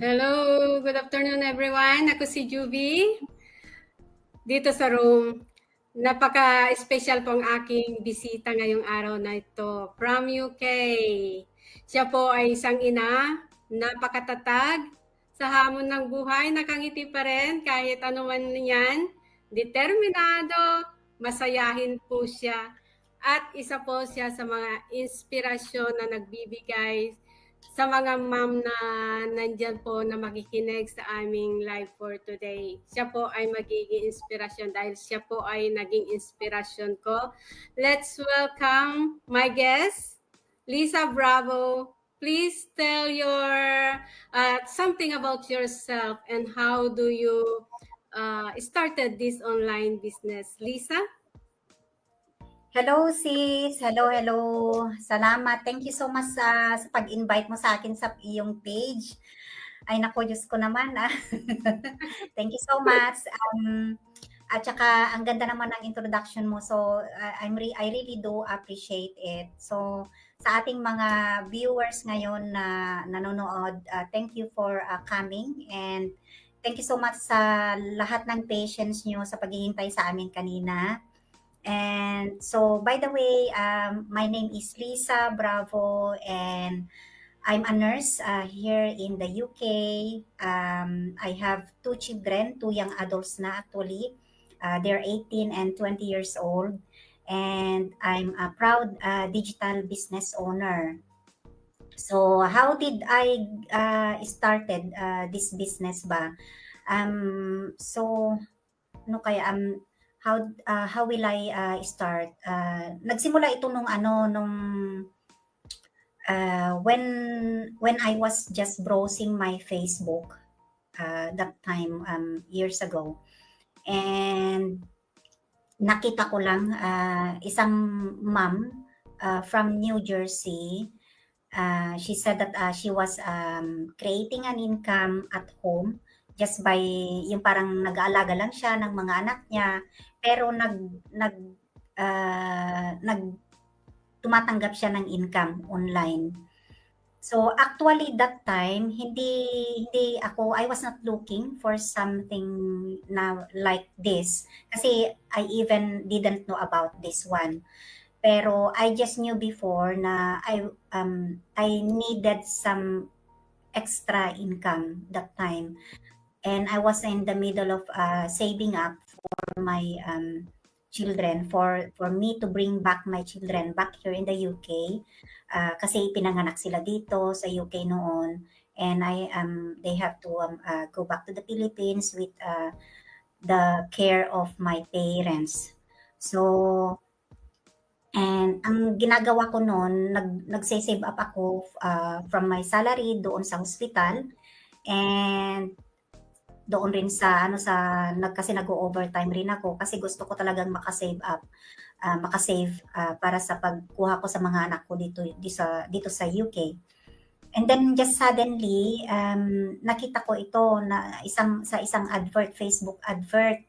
Hello, good afternoon everyone. Ako si Juby dito sa room. Napaka-special po ang aking bisita ngayong araw na ito from UK. Siya po ay isang ina, napakatatag sa hamon ng buhay, nakangiti pa rin kahit ano man yan. Determinado, masayahin po siya. At isa po siya sa mga inspirasyon na nagbibigay sa mga ma'am na nandyan po na makikinig sa aming live for today. Siya po ay magiging inspirasyon dahil siya po ay naging inspirasyon ko. Let's welcome my guest, Lisa Bravo. Please tell something about yourself and how do you started this online business. Lisa? Hello sis, hello. Salamat. Thank you so much sa pag-invite mo sa akin sa iyong page. Ay naku, Diyos ko naman. Thank you so much. At saka ang ganda naman ng introduction mo. So I really do appreciate it. So sa ating mga viewers ngayon na nanonood, thank you for coming and thank you so much sa lahat ng patience nyo sa paghihintay sa amin kanina. And so, by the way, my name is Lisa Bravo, and I'm a nurse here in the UK. I have two children, two young adults na actually. They're 18 and 20 years old. And I'm a proud digital business owner. So, how did I started this business ba? So, ano kaya how will I start? Nagsimula ito nung when I was just browsing my Facebook that time years ago, and nakita ko lang isang mom from New Jersey. She said that she was creating an income at home just by yung parang nag-aalaga lang siya ng mga anak niya, pero tumatanggap siya ng income online. So actually that time hindi I was not looking for something na like this kasi I even didn't know about this one. Pero I just knew before na I needed some extra income that time. And I was in the middle of saving up for my children, for me to bring back my children back here in the UK. Kasi pinanganak sila dito sa UK noon. And they have to go back to the Philippines with the care of my parents. So, and ang ginagawa ko noon, nagse-save up ako from my salary doon sa hospital, and doon rin sa kasi nag-o-overtime rin ako kasi gusto ko talagang makasave para sa pagkuha ko sa mga anak ko dito sa UK. And then just suddenly, nakita ko ito na isang advert, Facebook advert.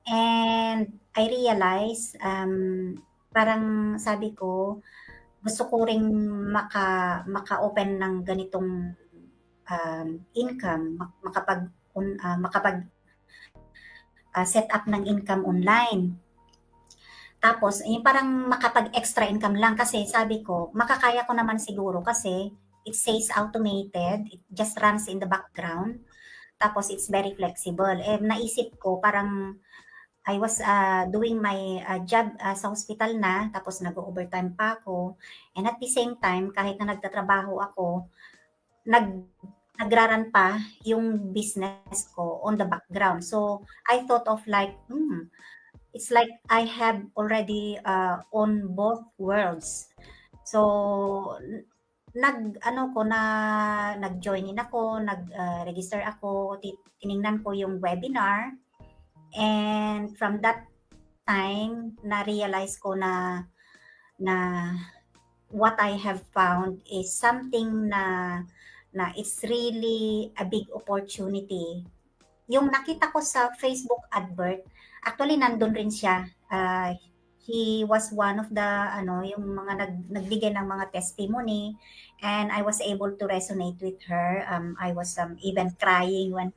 And I realized, parang sabi ko, gusto ko ring maka-open ng ganitong income, makapag set up ng income online. Tapos, yung parang makapag-extra income lang kasi sabi ko, makakaya ko naman siguro kasi it says automated, it just runs in the background. Tapos, it's very flexible. Naisip ko, parang I was doing my job sa hospital na, tapos nag-overtime pa ako. And at the same time, kahit na nagtatrabaho ako, nagraran pa yung business ko on the background. So, I thought of like, it's like I have already on both worlds. So, nag-join in ako, nag-register ako, tiningnan ko yung webinar. And from that time, na-realize ko na what I have found is something na it's really a big opportunity. Yung nakita ko sa Facebook advert, actually nandun rin siya. She was one of the yung mga nagbigay ng mga testimony, and I was able to resonate with her. I was even crying when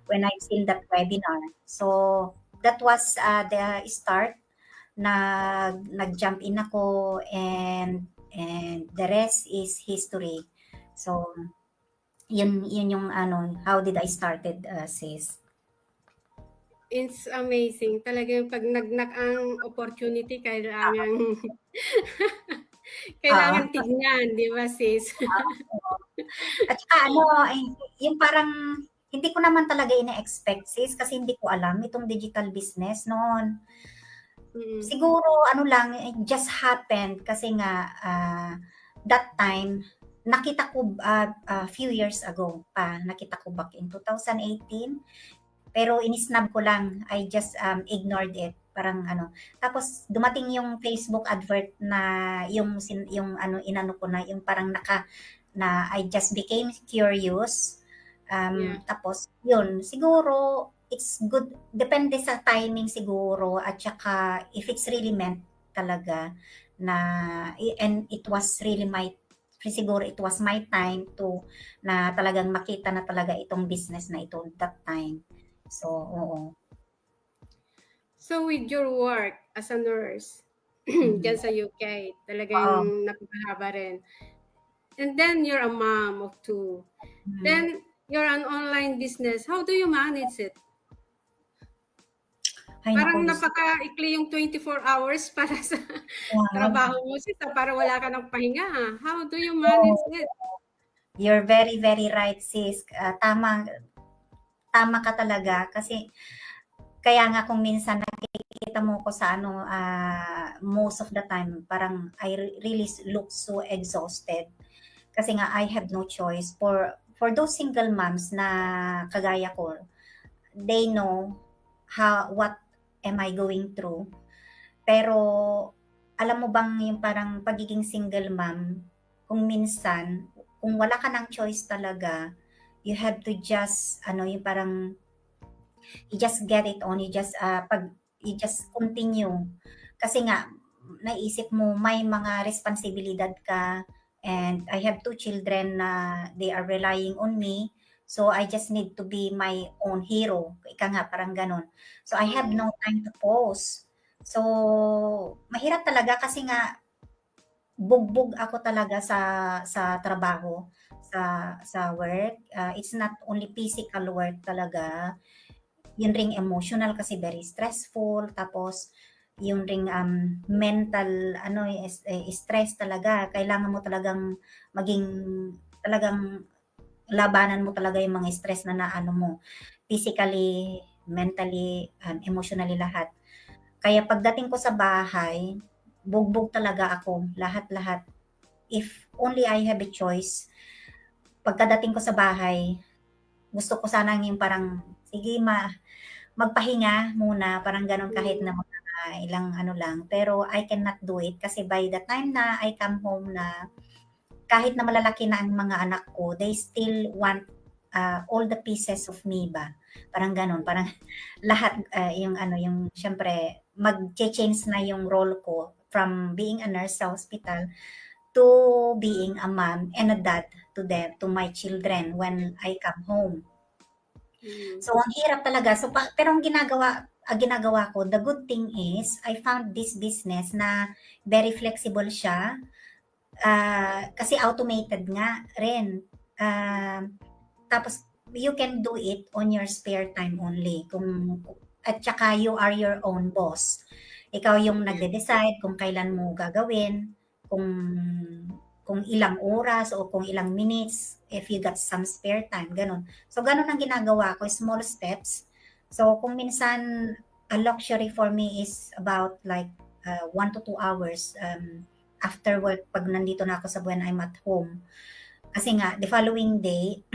when I've seen that webinar. So that was the start. Nag-jump in ako, and the rest is history. So yun yung how did I started, sis. It's amazing. Talaga yung pag nagnak ang opportunity, kailangan Oo. kailangan tignan, di ba, sis? At saka yung parang hindi ko naman talaga ine-expect, sis, kasi hindi ko alam itong digital business noon. Siguro lang, it just happened kasi nga that time nakita ko a few years ago pa, nakita ko back in 2018, pero inisnab ko lang. I just ignored it. Parang tapos dumating yung Facebook advert na yung inano ko na yung parang na I just became curious. Yeah. Tapos yun, siguro it's good, depende sa timing siguro, at saka if it's really meant talaga na, and it was really siguro it was my time to na talagang makita na talaga itong business na ito that time. So, oo. So with your work as a nurse, dyan sa UK, Oo. talagang napakahaba rin. And then you're a mom of 2. Then you're an online business. How do you manage it? Ay, Parang naku, napaka-ikli yung 24 hours para sa trabaho mo, sis, para wala ka ng pahinga. How do you manage it? You're very, very right, sis. Tama ka talaga kasi kaya nga kung minsan nakikita mo ko sa most of the time, parang I really look so exhausted. Kasi nga I have no choice. For those single moms na kagaya ko, they know what am I going through. Pero alam mo bang yung parang pagiging single mom, kung minsan, kung wala ka ng choice talaga, you have to just yung parang you just get it on, you just continue. Kasi nga naisip mo may mga responsibilidad ka, and I have 2 children na they are relying on me. So I just need to be my own hero. Ika nga, parang ganun. So I have no time to pause. So mahirap talaga kasi nga bugbog ako talaga sa trabaho, sa work. It's not only physical work talaga, yun ring emotional kasi very stressful, tapos yung ring mental stress talaga. Kailangan mo talagang maging talagang labanan mo talaga yung mga stress na mo, physically, mentally, emotionally, lahat. Kaya pagdating ko sa bahay, bugbog talaga ako, lahat-lahat. If only I have a choice, pagkadating ko sa bahay, gusto ko sanang yung parang, sige magpahinga muna, parang gano'n, kahit na mga ilang lang. Pero I cannot do it kasi by the time na I come home na, kahit na malalaki na ang mga anak ko, they still want all the pieces of me ba. Parang gano'n, parang lahat yung siyempre mag-change na yung role ko from being a nurse sa hospital to being a mom and a dad to my children when I come home. So, ang hirap talaga. So, pero ang ginagawa ko, the good thing is, I found this business na very flexible siya. Kasi automated nga rin. Tapos, you can do it on your spare time only. At saka, you are your own boss. Ikaw yung nagde-decide kung kailan mo gagawin, kung ilang oras o kung ilang minutes, if you got some spare time, ganun. So, ganun ang ginagawa ko, small steps. So, kung minsan, a luxury for me is about like 1 to 2 hours after work, pag nandito na ako when I'm at home. Kasi nga, the following day,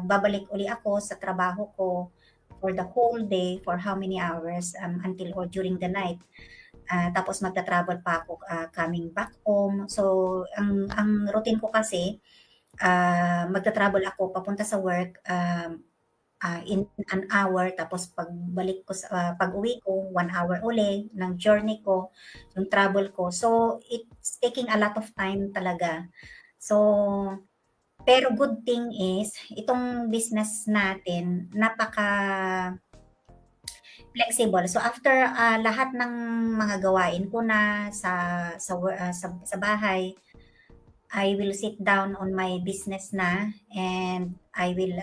babalik uli ako sa trabaho ko for the whole day, for how many hours, until or during the night. Tapos magta-travel pa ako coming back home. So, ang routine ko kasi, magta-travel ako papunta sa work, in an hour, tapos pagbalik ko sa pag-uwi ko 1 hour uli ng journey ko, yung travel ko. So, it's taking a lot of time talaga. So, pero good thing is itong business natin napaka-flexible. So, after, lahat ng mga gawain ko na sa bahay, I will sit down on my business na and I will,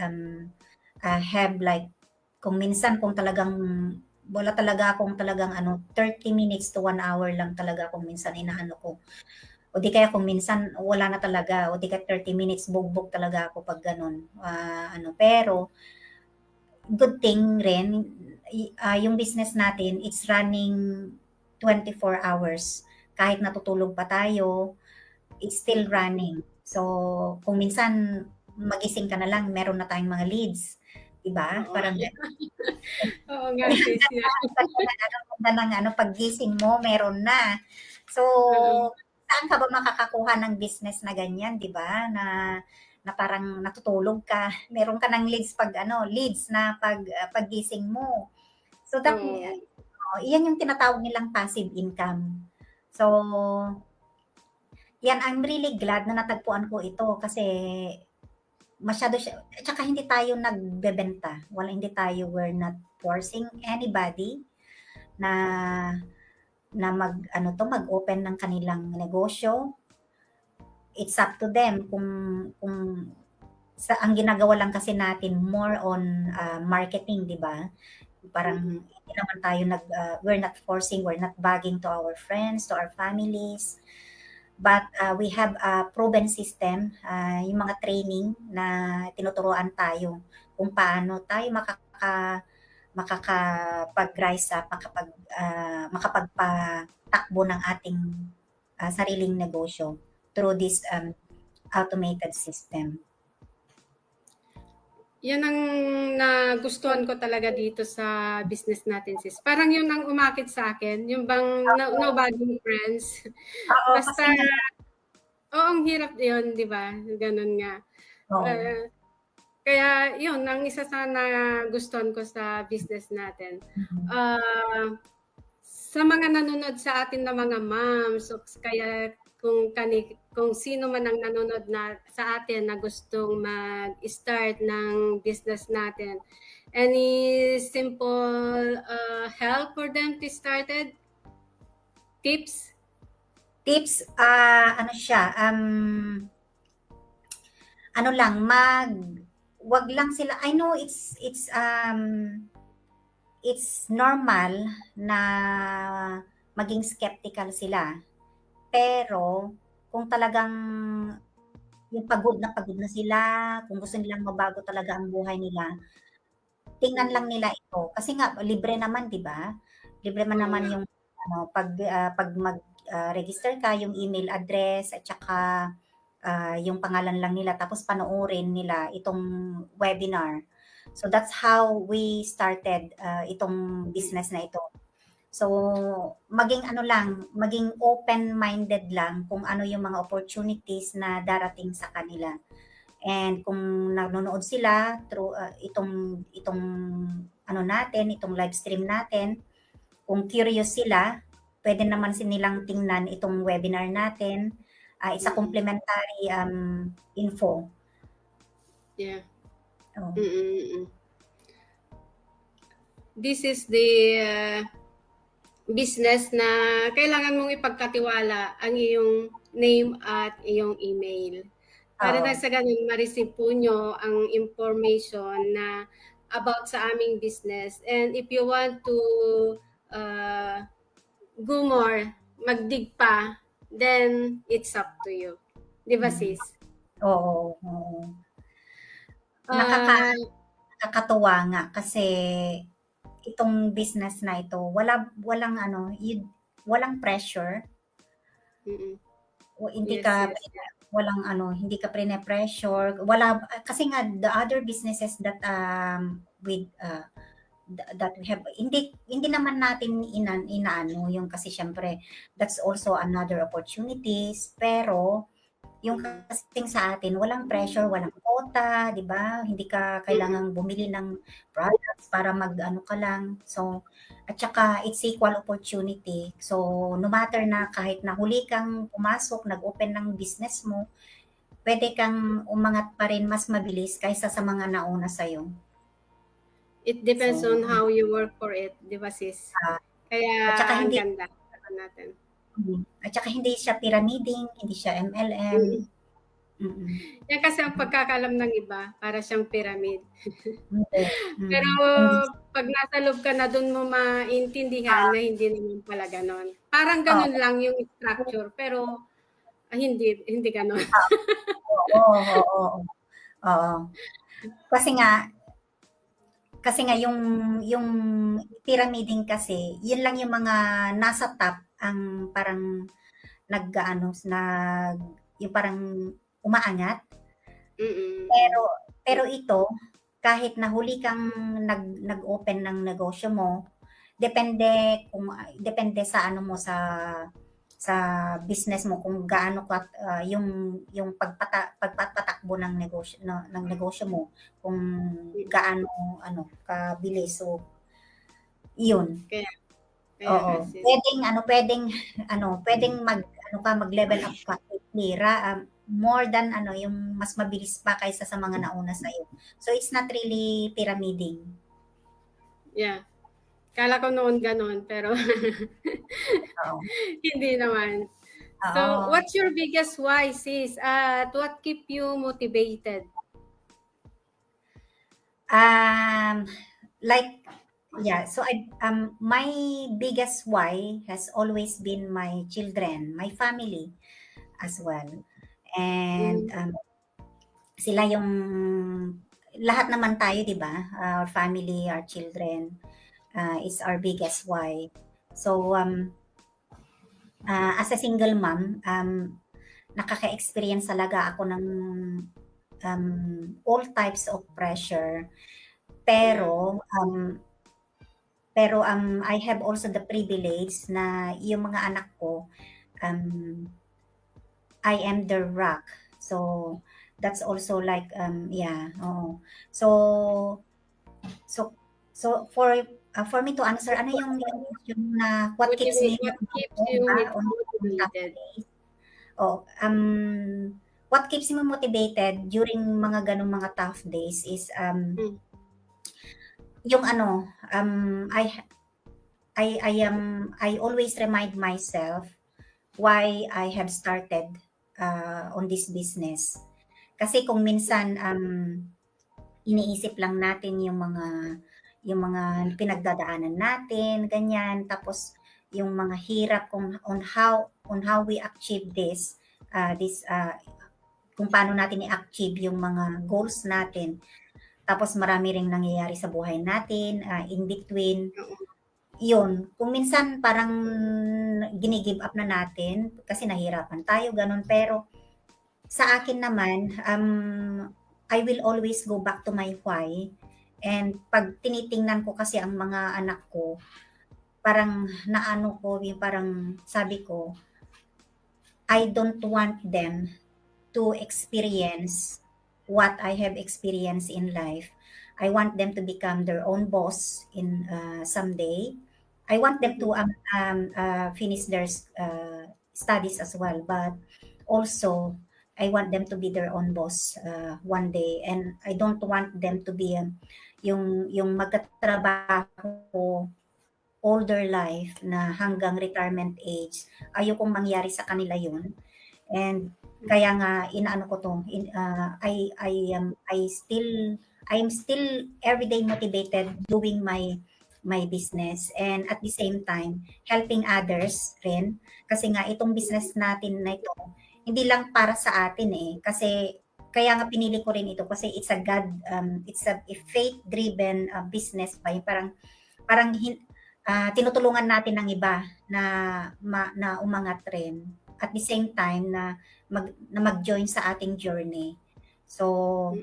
have like kung minsan kung talagang wala talaga akong talagang 30 minutes to 1 hour lang talaga kung minsan inaano ko. O di kaya kung minsan wala na talaga o di kaya 30 minutes bugbog talaga ako 'pag gano'n. Pero good thing rin yung business natin it's running 24 hours. Kahit natutulog pa tayo, it's still running. So, kung minsan magising ka na lang meron na tayong mga leads, 'di ba? Oo. Parang Oo nga sis, yeah. paggising mo meron na. So, Oo. saan ka ba makakakuha ng business na ganyan, 'di ba? Na parang natutulog ka, meron ka ng leads na paggising mo. So Oo. iyan yung tinatawag nilang passive income. So, yan I'm really glad na natagpuan ko ito kasi masyado siya at saka hindi tayo nagbebenta. We're not forcing anybody na mag-open ng kanilang negosyo. It's up to them kung ang ginagawa lang kasi natin more on marketing, 'di ba? Parang hindi naman tayo we're not forcing, we're not bagging to our friends, to our families. But we have a proven system, yung mga training na tinuturuan tayo kung paano tayo makakapag-rise up, makapagpatakbo ng ating sariling negosyo through this automated system. Yan ang nagustuhan ko talaga dito sa business natin sis. Parang yun ang umakit sa akin, yung bang no bagging friends. Oo, Basta, kasi nga, ang hirap yun, di ba? Ganun nga. oo. Kaya yun, ang isa sa nagustuhan ko sa business natin. Sa mga nanonood sa atin na mga moms, so, kaya kung sino man ang nanonood na sa atin na gustong mag-start ng business natin, any simple help for them to start it? Tips? Tips, ano siya, ano lang, wag lang sila, I know it's normal na maging skeptical sila. Pero, kung talagang yung pagod na sila, kung gusto nilang mabago talaga ang buhay nila, tingnan lang nila ito. Kasi nga, libre naman, di ba? Libre man naman yung pag mag-register ka, yung email address, at saka yung pangalan lang nila, tapos panoorin nila itong webinar. So, that's how we started itong business na ito. So, maging open-minded lang kung ano yung mga opportunities na darating sa kanila. And kung nanonood sila through itong itong live stream natin, kung curious sila, pwede naman nilang tingnan itong webinar natin. It's a complimentary info. Yeah. Oh. This is the business na kailangan mong ipagkatiwala ang iyong name at iyong email. Para na sa ganun, ma-receive po nyo ang information na about sa aming business. And if you want to go more, magdig pa, then it's up to you. Di ba, sis? Oo. Nakakatuwa nga kasi itong business na ito, walang pressure. Hindi ka prine-pressure. Kasi nga the other businesses that we have, hindi naman natin inaano yung, kasi syempre that's also another opportunities, pero Yung kasing sa atin walang pressure, walang quota, 'di ba? Hindi ka kailangang bumili ng products para mag-ano ka lang. So, at saka it's equal opportunity. So, no matter na kahit na huli kang pumasok, nag-open ng business mo, puwede kang umangat pa rin mas mabilis kaysa sa mga nauna sa'yo. It depends So, on how you work for it, di ba sis? ah, Kaya at saka ang hindi ganda natin. at saka hindi siya pyramiding, hindi siya MLM. Mm. Mm. Yan kasi ang pagkakalam ng iba, para siyang pyramid. Hindi. Pero Hindi. pag nasa loob ka na, doon mo maintindihan na hindi naman pala ganon. Parang ganon Oo. lang yung structure, pero hindi ganon. Oo, oo, oo. Kasi nga yung pyramiding kasi, yun lang yung mga nasa top ang parang nag-aano, yung parang umaangat. Pero Mm. pero ito, kahit na huli kang nag-open ng negosyo mo, depende sa ano mo sa business mo kung gaano ka yung pagpapatakbo ng negosyo mo kung gaano ano kabilis. So, yun. Kaya nga Oo. sis. Pwedeng mag-level up ka quickly, more than yung mas mabilis pa kaysa sa mga nauna sa'yo. So, it's not really pyramiding. Yeah. Kala ko noon ganon, pero Oo. hindi naman. So, Oo. what's your biggest why, sis? At what keep you motivated? So my biggest why has always been my children, my family as well. And sila yung lahat naman tayo, 'di ba? Our family, our children is our biggest why. So as a single mom, nakaka-experience talaga ako ng all types of pressure. Pero I have also the privilege na yung mga anak ko, I am their rock. So, that's also like, oo. So for me to answer, ano yung question na what keeps me What keeps you on tough motivated? days? Oh, what keeps me motivated during mga ganong mga tough days is yung I always remind myself why I have started on this business. Kasi kung minsan iniisip lang natin yung mga pinagdadaanan natin, ganyan, tapos yung mga hirap on how we achieve kung paano natin i-achieve yung mga goals natin. Tapos marami ring nangyayari sa buhay natin, in between. Yun, kung minsan parang gini-give up na natin kasi nahirapan tayo, ganun. Pero sa akin naman, I will always go back to my why. And pag tinitingnan ko kasi ang mga anak ko, parang parang sabi ko, I don't want them to experience what I have experienced in life. I want them to become their own boss in someday. I want them to finish their studies as well, but also I want them to be their own boss one day, and I don't want them to be yung magtatrabaho all their life na hanggang retirement age. Ayokong mangyari sa kanila yun. And kaya nga inaano ko to, I am still everyday motivated doing my business, and at the same time helping others rin, kasi nga itong business natin na ito hindi lang para sa atin kasi kaya nga pinili ko rin ito kasi it's a faith driven business pa, parang tinutulungan natin ng iba na umangat rin at the same time na mag-join sa ating journey. So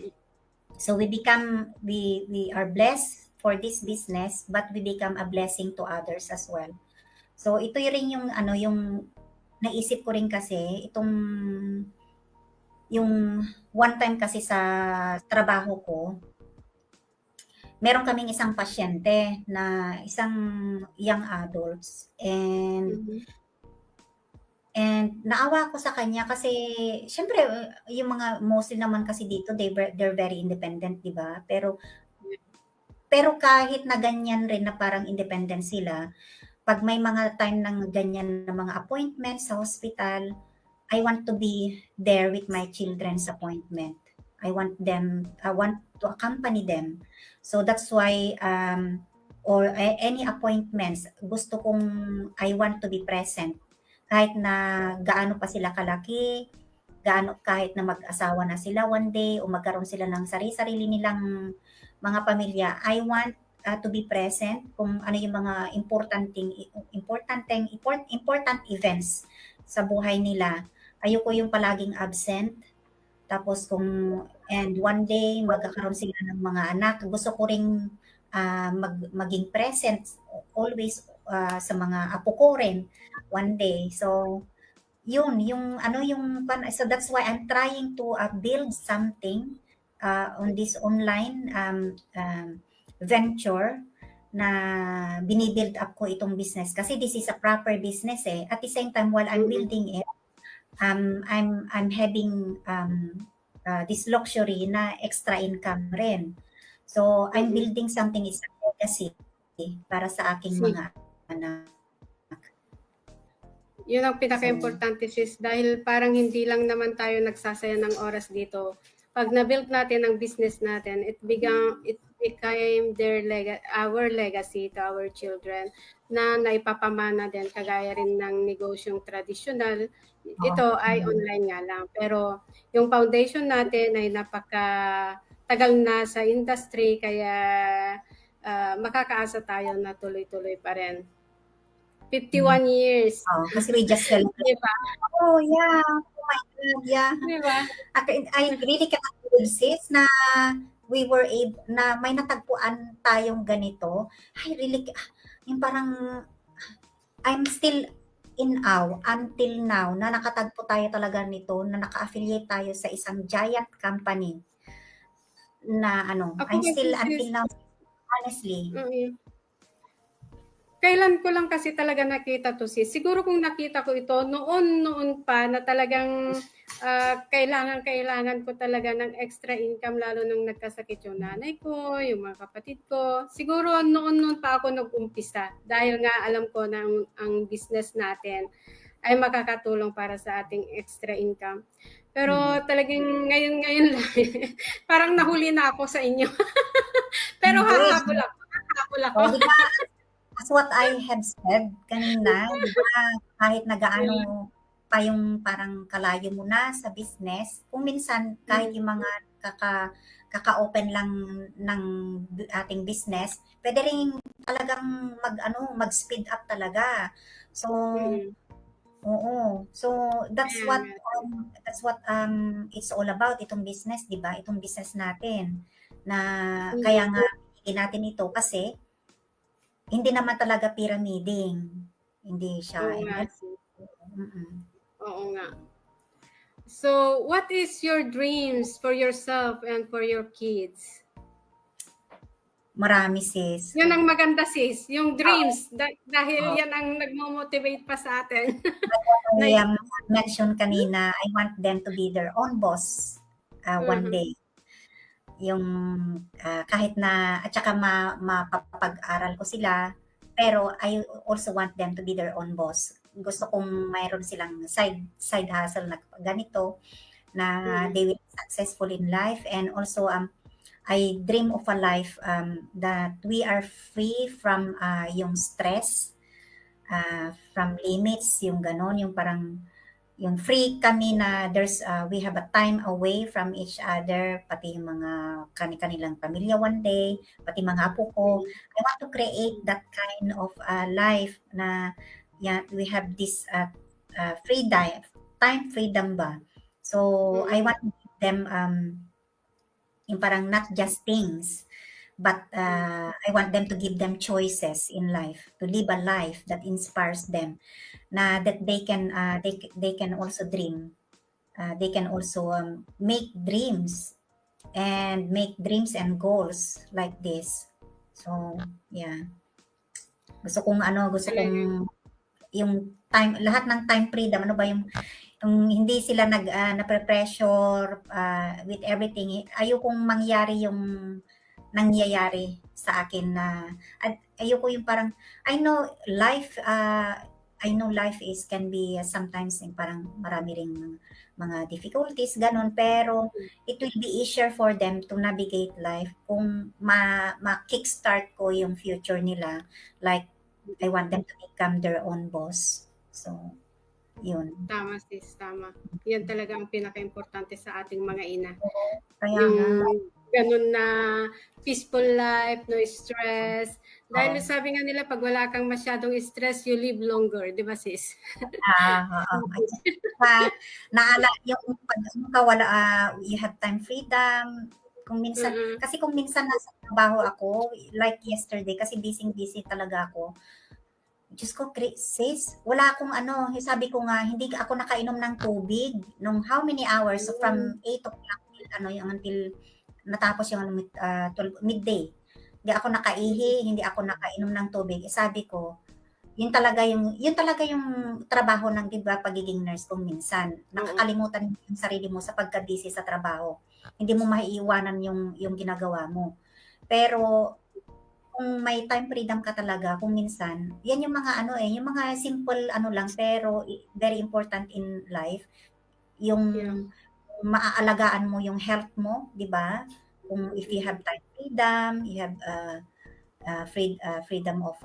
we are blessed for this business, but we become a blessing to others as well. So ito rin yung yung naisip ko rin kasi yung one time kasi sa trabaho ko, meron kaming isang pasyente na isang young adults, Mhm. and naawa ko sa kanya kasi siyempre yung mga mostly naman kasi dito they're very independent, 'di ba? Pero kahit na ganyan rin na parang independent sila, 'pag may mga time ng ganyan na mga appointment sa hospital, I want to be there with my children's appointment. I want to accompany them. So that's why, or any appointments, gusto kong, I want to be present. Kahit na gaano pa sila kalaki, kahit na mag-asawa na sila one day, o magkaroon sila ng sarili-sarili nilang mga pamilya, I want to be present kung ano yung mga important events sa buhay nila. Ayoko yung palaging absent. Tapos and one day magkakaroon sila ng mga anak, gusto ko ring maging present always sa mga apo ko rin one day. So yun, so that's why I'm trying to build something on this online venture na binibuild up ko itong business kasi this is a proper business eh. At the same time while I'm Mm. building it, I'm having this luxury na extra income rin. So I'm Mm. building something, is a legacy para sa aking Si mga anak. Yun ang So pinaka-importante sis dahil parang hindi lang naman tayo nagsasayang ng oras dito. Pag na-build natin ang business natin, it became our legacy to our children na naipapamana din kagaya rin ng negosyong tradisyonal. oo. Ito ay online nga lang. Pero yung foundation natin ay tagal na sa industry kaya makakaasa tayo na tuloy-tuloy pa rin. 51 years. Oh, kasi we just celebrate. Di ba? Oh, yeah. Oh my God, yeah. Di ba? I really cannot believe, sis, na we were able, na may natagpuan tayong ganito. I really, yung parang, I'm still in awe until now na nakatagpo tayo talaga nito, na naka-affiliate tayo sa isang giant company na Ako I'm kasi still sis, until now, honestly. Kailan ko lang kasi talaga nakita to sis. Siguro kung nakita ko ito noon pa na talagang kailangan ko talaga ng extra income lalo nung nagkasakit yung nanay ko, yung mga kapatid ko. Siguro noon pa ako nag-umpisa dahil nga alam ko na ang business natin ay makakatulong para sa ating extra income. Pero talagang ngayon lang, parang nahuli na ako sa inyo. Pero hahabol ako. Oh, di ba, as what I have said kanina, di ba, kahit nagaano pa yung parang kalayo mo na sa business, kung minsan kahit yung mga kaka-open lang ng ating business, pwede rin talagang mag-speed up talaga. So, oo. So, that's what it's all about, itong business, di ba? Itong business natin. Na kaya nga pinili natin ito kasi hindi naman talaga pyramiding. Hindi siya. Oo nga. Mm-mm. Oo nga. So, what is your dreams for yourself and for your kids? Marami, sis. Yun ang maganda sis, yung dreams. Dahil yan ang nagmo-motivate pa sa atin. I mentioned kanina, I want them to be their own boss one day. Yung kahit na, at saka mapapag-aral ko sila, pero I also want them to be their own boss. Gusto kong mayroon silang side hustle na ganito, na they will be successful in life, and also I dream of a life that we are free from yung stress, from limits, yung ganon, yung parang yung free kami na we have a time away from each other, pati yung mga kanilang pamilya one day, pati mga apo ko. I want to create that kind of life na we have this time freedom ba. So I want to give them yung parang not just things, but I want them to give them choices in life, to live a life that inspires them, na that they can also dream they can also make dreams and goals like this. So, yeah. Gusto Talaga. kong yung lahat ng time freedom, ano ba yung hindi sila nape-pressure with everything. Ayokong mangyari yung nangyayari sa akin na at ayoko yung parang I know life can be sometimes yung parang marami ring mga difficulties ganon, pero it will be easier for them to navigate life kung ma-kickstart ko yung future nila, like I want them to become their own boss. So, yun. Tama sis, tama. Yan talaga ang pinaka-importante sa ating mga ina. Kaya Yung nga, ganun na peaceful life, no stress. Dahil oo. sabi nga nila, pag wala kang masyadong stress, you live longer. Di ba sis? Oo. At saka, yung pag wala, you have time freedom. Mm-mm. Kung minsan nasa trabaho ako, like yesterday, kasi busy talaga ako. Diyos ko, sis, wala akong sabi ko nga, hindi ako nakainom ng tubig nung how many hours, so from 8 o'clock, yung until natapos yung 12, midday. Hindi ako nakaihi, hindi ako nakainom ng tubig. Sabi ko, yun talaga yung trabaho ng, 'di ba, pagiging nurse kung minsan. Nakakalimutan mo yung sarili mo sa pagka-busy sa trabaho. Hindi mo maiiwanan yung ginagawa mo. Pero kung may time freedom ka talaga, kung minsan, yan yung mga yung mga simple lang, pero very important in life. Yung maaalagaan mo yung health mo, 'di ba? Kung if you have time freedom, you have freedom of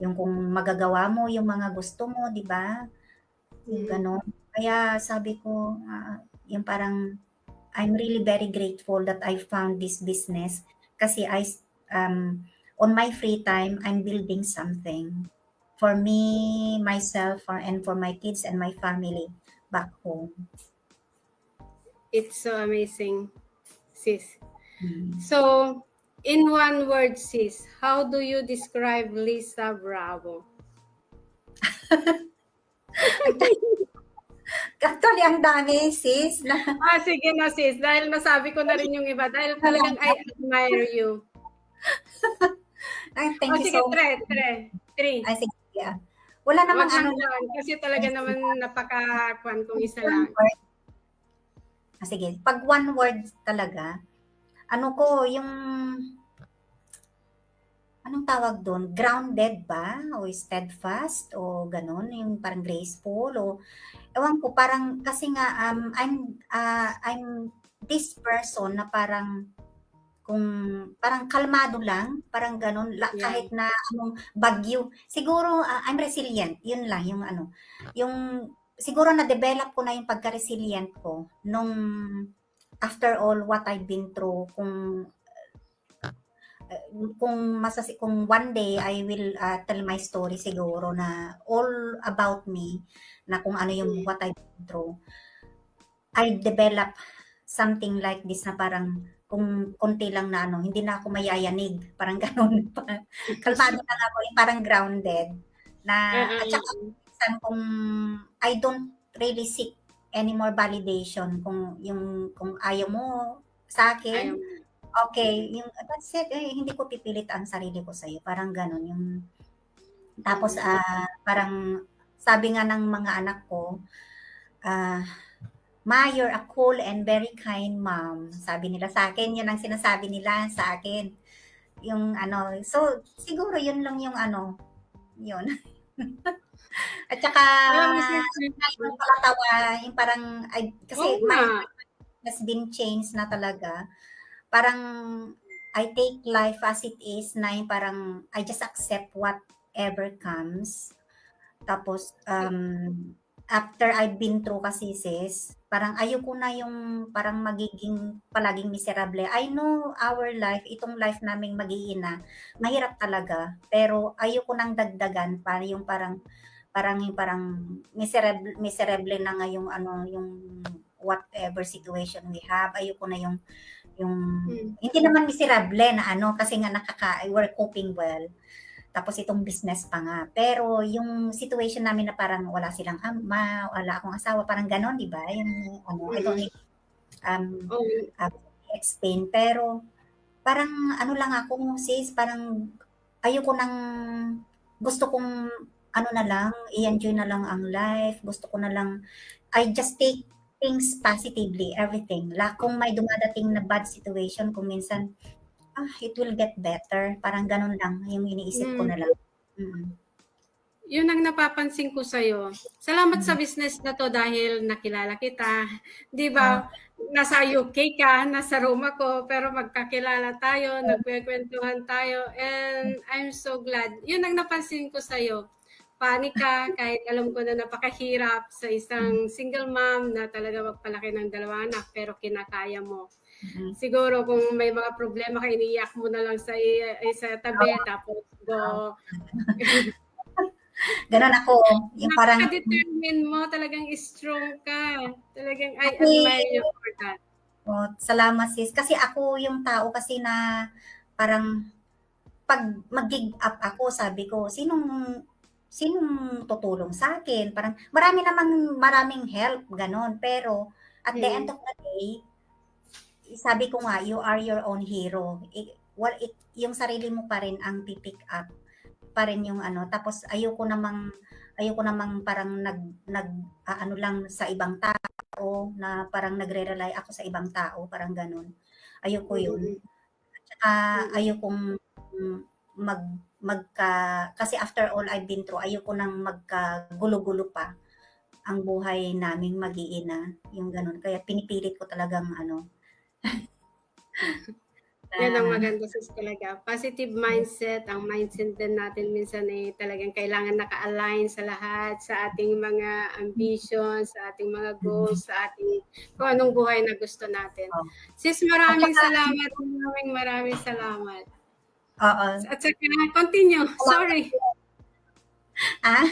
yung kung magagawa mo yung mga gusto mo, 'di ba? Yung gano'n. Kaya sabi ko, yung parang I'm really very grateful that I found this business kasi on my free time, I'm building something for me, myself, and for my kids and my family back home. It's so amazing, sis. So, in one word, sis, how do you describe Lisa Bravo? Actually, ang dami, sis. Sige na, sis. Dahil nasabi ko na rin yung iba. Dahil talagang I admire you. Thank you so much. Three. Ay, sige. Yeah. Wala namang kasi talaga naman napaka-kwan kung isa lang. Sige. Pag one word talaga, yung anong tawag doon? Grounded ba? O steadfast? O ganun? Yung parang graceful? O ewan ko, parang kasi nga I'm this person na parang parang kalmado lang, parang ganun, kahit na anong bagyo. Siguro I'm resilient. Yun lang yung siguro na-develop ko na yung pagka-resilient ko nung after all what I've been through. Kung one day I will tell my story siguro na all about me, na kung ano yung what I've been through, I develop something like this na parang kung konti lang na hindi na ako mayayanig, parang gano'n. Kalmado lang ako, yung parang grounded na at saka minsan kung I don't really seek any more validation, kung ayaw mo sa akin, okay, that's it. Hindi ko pipilit ang sarili ko sa'yo. Parang gano'n. Tapos, parang sabi nga ng mga anak ko, Ma, you're a cool and very kind mom. Sabi nila sa akin, yun ang sinasabi nila sa akin. So, siguro yun lang yung yun. At saka, yung palatawa, yung parang, kasi my has been changed na talaga. Parang I take life as it is, na yung parang I just accept whatever comes. Tapos after I've been through kasi, sis, parang ayoko na yung parang magiging palaging miserable. I know our life, itong life naming mag-iina, mahirap talaga, pero ayoko nang dagdagan pa yung parang miserable na nga yung yung whatever situation we have. Ayoko na yung hindi naman miserable na kasi nga we're coping well. Tapos itong business pa nga. Pero yung situation namin na parang wala silang ama, wala akong asawa, parang gano'n, 'di ba? Yung ano, I don't Mm. need um, Oh, explain. Pero parang ano lang ako, sis, parang ayoko ng gusto kong ano na lang, i-enjoy na lang ang life. Gusto ko na lang, I just take things positively, everything. Kung may dumadating na bad situation, kung minsan, it will get better. Parang ganun lang yung iniisip ko mm. na lang. Mm. Yun ang napapansin ko sa'yo. Salamat sa Mm. business na to dahil nakilala kita. Di Ah, ba, nasa UK ka, nasa Roma ko, pero magkakilala tayo, nagkwekwentuhan tayo, and I'm so glad. Yun ang napansin ko sa'yo. Panik ka, kahit alam ko na napakahirap sa isang single mom na talaga magpalaki ng 2 anak, pero kinakaya mo. mm. Siguro kung may mga problema ka, iniiyak mo na lang sa tabi, tapos go. Ganun ako. Yung parang, Napaka-determine mo, talagang strong ka. Talagang I kasi, admire you for that. salamat sis. Kasi ako yung tao kasi na parang pag mag-give up ako, sabi ko, sinong tutulong sa akin? Parang maraming help, ganon. Pero at the end Mm. of the day, sabi ko nga, you are your own hero. Yung sarili mo pa rin ang pipick up pa rin yung ano. Tapos ayoko namang parang ano lang sa ibang tao na parang nagre-rely ako sa ibang tao, parang ganon. Ayoko yun. Mm. Tsaka Mm. ayokong mm, mag magka kasi after all I've been through, ayoko nang magkagulo-gulo pa ang buhay naming mag-iina, yung gano'n. Kaya pinipilit ko talagang ano, Yan ang na maganda sis talaga. Positive mindset, ang mindset din natin minsan ay talagang kailangan naka-align sa lahat, sa ating mga ambitions, sa ating mga goals, mm, sa ating kung anong buhay na gusto natin. oh. Sis, At maraming saka salamat, maraming salamat. oo, At saka, continue, salamat sorry. din. Ah,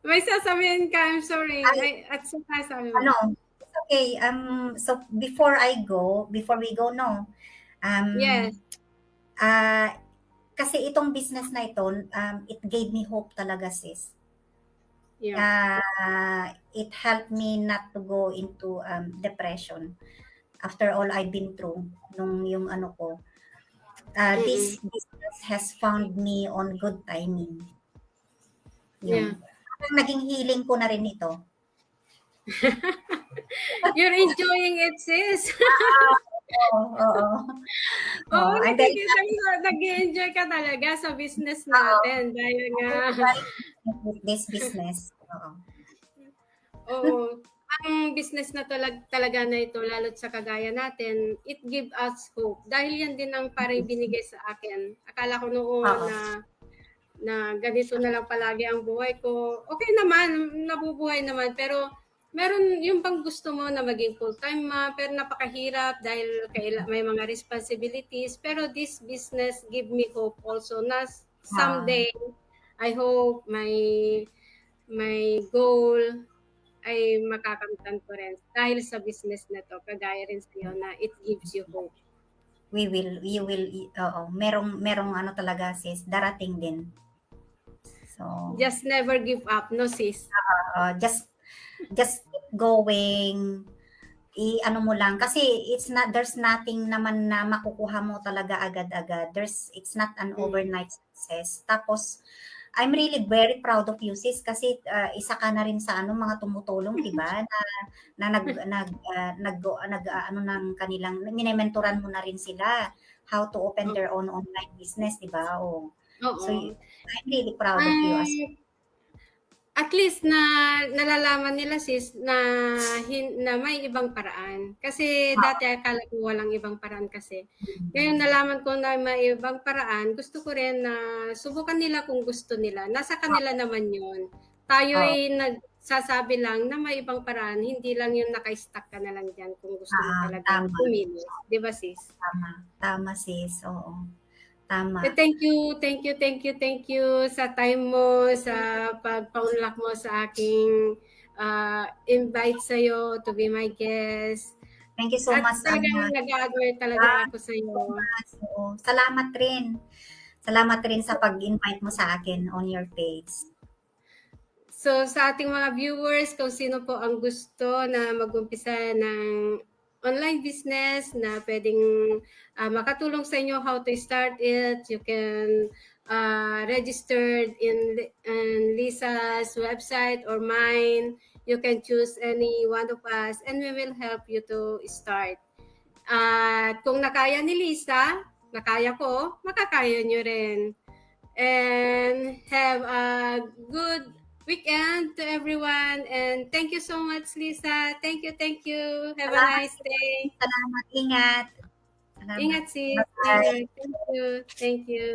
May sasabihin ka, I'm sorry. ay Ay, at saka sabi mo. ano, it's okay, so before we go 'no, um, Yes. ah, kasi itong business na ito, it gave me hope talaga sis. Yeah. It helped me not to go into depression after all I've been through nung yung ano ko. This Mm-mm. business has found me on good timing. Yun. Yeah. Parang naging healing ko na rin ito. You're enjoying it, sis. Oo, oo. Oo, Oh, and then, nakikita ko nag-enjoy ka talaga sa business oo, natin. Dahil nga, I'm enjoying this business. Oo. oo, ang business na talaga na ito, lalo't sa kagaya natin, it give us hope. Dahil yan din ang parang binigay sa akin. Akala ko noon Oo. na ganito na lang palagi ang buhay ko. Okay naman, nabubuhay naman, pero meron yung bang gusto mo na maging full-time pero napakahirap dahil may mga responsibilities. Pero this business give me hope also na Ah, someday, I hope my goal ay makakamtan ko rin dahil sa business na to. Kagaya rin sa'yo na it gives you hope. you will, oo, merong ano talaga sis, darating din. So, Just never give up, no sis? just keep going. I-ano mo lang kasi there's nothing naman na makukuha mo talaga agad-agad. It's not an Mm. overnight success. Tapos I'm really very proud of you sis kasi isa ka na rin sa ano mga tumutulong 'di ba na ano ng kanilang minementoran mo na rin sila how to open their own online business 'di ba? Oh. So Oo. I'm really proud of you as Ang at least na nalalaman nila sis na may ibang paraan. Kasi dati akala ko walang ibang paraan kasi. Ngayon nalaman ko na may ibang paraan, gusto ko rin na subukan nila kung gusto nila. Nasa kanila naman 'yun. oo, Tayo'y nagsasabi lang na may ibang paraan, hindi lang 'yung naka-stuck ka na lang diyan kung gusto mo talagang tama, kumilos, 'di ba sis? tama, tama sis, oo, tama. Thank you sa time mo, sa pagpaunlak mo sa aking invite sa'yo to be my guest. Thank you so At much, talagang nag-a-admire talaga ako so sa'yo. much, oo. Salamat rin. Salamat rin sa pag-invite mo sa akin on your page. So sa ating mga viewers, kung sino po ang gusto na mag-umpisa ng online business na pwedeng makatulong sa inyo how to start it, you can register in Lisa's website or mine. You can choose any one of us and we will help you to start. At kung nakaya ni Lisa, nakaya ko, makakaya nyo rin. And have a good weekend to everyone. And thank you so much, Lisa. Thank you, thank you. Have a Salamat, nice day. salamat. Ingat. Salamat. Ingat, sis. Bye-bye. Ingat. Thank you. Thank you.